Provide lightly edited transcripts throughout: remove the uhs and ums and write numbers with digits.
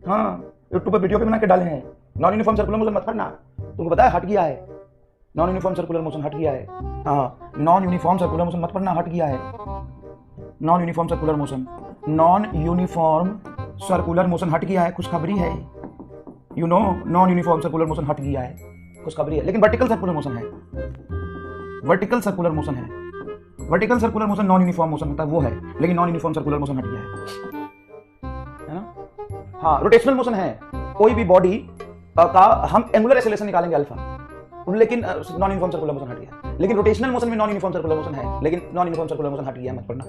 हाँ, यूट्यूब पे वीडियो भी बना के डाले हैं। नॉन यूनिफॉर्म सर्कुलर मोशन मत पढ़ना, तुमको पता है हट गया है। नॉन यूनिफॉर्म सर्कुलर मोशन हट गया है। हाँ, नॉन यूनिफॉर्म सर्कुलर मोशन मत पढ़ना, हट गया है। Non uniform circular motion, non uniform circular motion हट गया है, खुशखबरी है। You know, non uniform circular motion हट गया है, खुशखबरी है। लेकिन वर्टिकल सर्कुलर मोशन है, वर्टिकल सर्कुलर मोशन है। Vertical circular motion non uniform motion होता है, वो है, लेकिन नॉन यूनिफॉर्म सर्कुलर मोशन हट गया है ना। हाँ, रोटेशनल मोशन है, कोई भी बॉडी का हम एंगुलर एक्सेलरेशन निकालेंगे अल्फा, लेकिन नॉन यूनिफॉर्म सर्कुलर मोशन हट गया। लेकिन रोटेशनल मोशन में नॉन यूनिफॉर्म सर्कुलर मोशन है, लेकिन नॉन यूनिफॉर्म सर्कुलर मोशन हट गया, मत पढ़ना।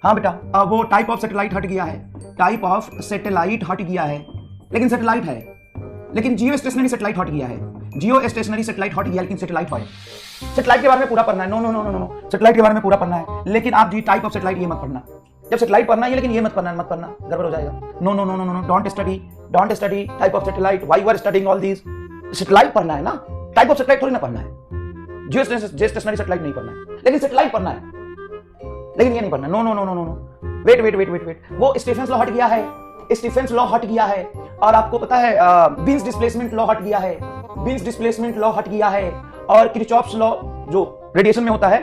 हाँ बेटा, वो टाइप ऑफ सैटेलाइट हट गया है, टाइप ऑफ सैटेलाइट हट गया है, लेकिन सैटेलाइट है। लेकिन जियो स्टेशनरी सैटेलाइट हट गया है, जियो स्टेशनरी सैटेलाइट हट गया, लेकिन सैटेलाइट है। सैटेलाइट के बारे में पूरा पढ़ना है। No no no no no, satellite के बारे में पूरा पढ़ना है, लेकिन आप जी टाइप ऑफ सैटेलाइट ये मत पढ़ना। जब सैटेलाइट पढ़ना है, लेकिन ये मत पढ़ना, मत पढ़ना, गड़बड़ हो जाएगा। No no no no no, don't study type of satellite, why you are studying all this. Satellite पढ़ना है ना, टाइप ऑफ सैटेलाइट थोड़ी ना पढ़ना है। जियो स्टेशनरी सैटेलाइट नहीं पढ़ना है, लेकिन सैटेलाइट पढ़ना है, लेकिन ये नहीं पढ़ना। No no no no no, wait wait wait wait wait, वो स्टीफेंस लॉ हट गया है, स्टीफेंस लॉ हट गया है। और आपको पता है बीन्स डिस्प्लेसमेंट लॉ हट गया है, बीन्स डिस्प्लेसमेंट लॉ हट गया है। और किरचॉफ्स लॉ जो रेडिएशन में होता है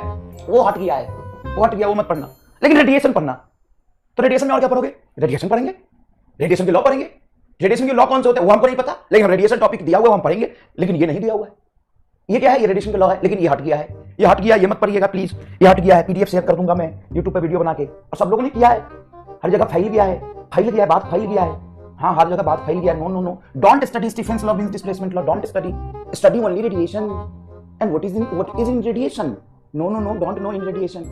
वो हट गया है, वो हट गया, वो मत पढ़ना। लेकिन रेडिएशन पढ़ना, तो रेडिएशन में और क्या पढ़ोगे? रेडिएशन पढ़ेंगे, रेडिएशन के लॉ पढ़ेंगे। रेडिएशन के लॉ कौन से होते हैं वो हमको नहीं पता, लेकिन रेडिएशन टॉपिक दिया हुआ है हम पढ़ेंगे, लेकिन ये नहीं दिया हुआ है। ये क्या है? ये रेडिएशन के लॉ है, लेकिन ये हट गया है, ये हट गया, ये मत पढ़िएगा प्लीज। ये हट गया है, पीडीएफ शेयर कर दूंगा मैं यूट्यूब पे वीडियो बना के, और सब लोगों ने किया है, हर जगह फैल गया है, फैल गया है, बात फैल गया है। हाँ, हर जगह बात फैल गया है। No no no, don't study Stefan's law, Wien's displacement law, don't study only radiation and what is in radiation. No no no, don't know in radiation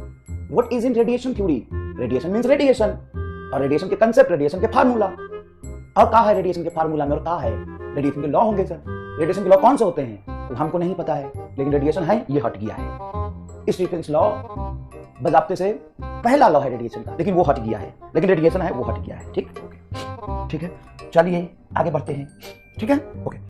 what is in radiation theory. Radiation means radiation, और radiation के concept, radiation के formula, और कहा है radiation के formula में, और कहा है रेडिएशन के लॉ होंगे। सर रेडिएशन के लॉ कौन से होते हैं वो हमको नहीं पता है, लेकिन रेडिएशन है, ये हट गया है। स्टीफेंस लॉ बजाबते से पहला लॉ है रेडिएशन का, लेकिन वो हट गया है, लेकिन रेडिएशन है वो हट गया है। ठीक, ठीक है, चलिए आगे बढ़ते हैं। ठीक है, ओके।